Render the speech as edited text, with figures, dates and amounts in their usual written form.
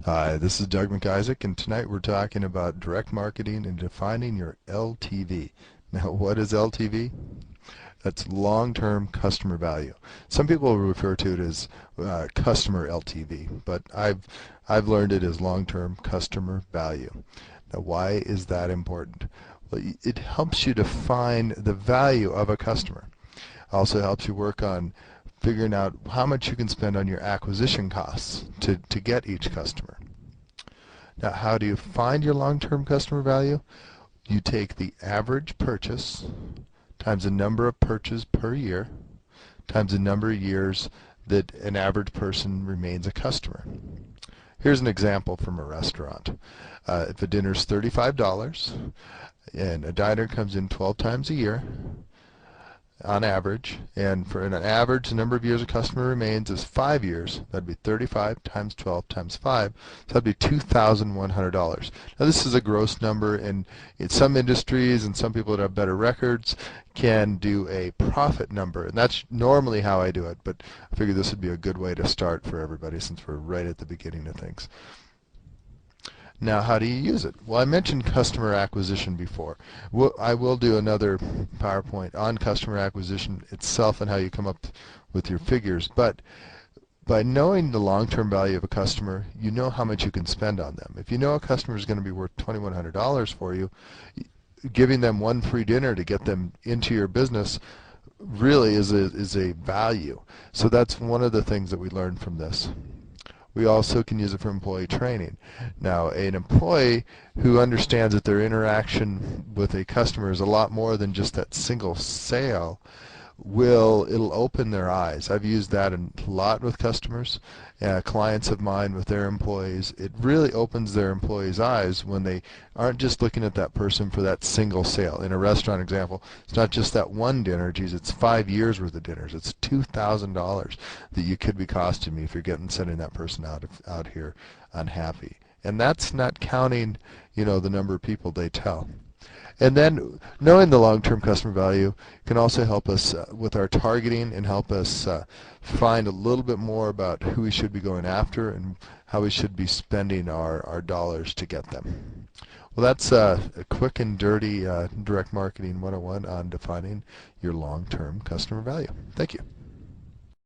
Hi, this is Doug McIsaac, and tonight we're talking about direct marketing and defining your LTV. Now, what is LTV? That's long-term customer value. Some people refer to it as customer LTV, but I've learned it as long-term customer value. Now, why is that important? Well, it helps you define the value of a customer. Also helps you work on figuring out how much you can spend on your acquisition costs to get each customer. Now, how do you find your long-term customer value? You take the average purchase times the number of purchases per year times the number of years that an average person remains a customer. Here's an example from a restaurant. If a dinner's $35 and a diner comes in 12 times a year, on average, and for an average the number of years a customer remains is 5 years. That'd be 35 times 12 times 5, so that'd be $2,100. Now this is a gross number, and in some industries and some people that have better records can do a profit number, and that's normally how I do it, but I figured this would be a good way to start for everybody since we're right at the beginning of things. Now, how do you use it? Well, I mentioned customer acquisition before. I will do another PowerPoint on customer acquisition itself and how you come up with your figures. But by knowing the long-term value of a customer, you know how much you can spend on them. If you know a customer is going to be worth $2,100 for you, giving them one free dinner to get them into your business really is a value. So that's one of the things that we learned from this. We also can use it for employee training. Now, an employee who understands that their interaction with a customer is a lot more than just that single sale, it'll open their eyes. I've used that a lot with customers, clients of mine with their employees. It really opens their employees' eyes when they aren't just looking at that person for that single sale. In a restaurant example, it's not just that one dinner. Geez, it's 5 years worth of dinners. It's $2,000 that you could be costing me if you're sending that person out here unhappy. And that's not counting, the number of people they tell. And then knowing the long-term customer value can also help us with our targeting and help us find a little bit more about who we should be going after and how we should be spending our dollars to get them. Well, that's a quick and dirty direct marketing 101 on defining your long-term customer value. Thank you.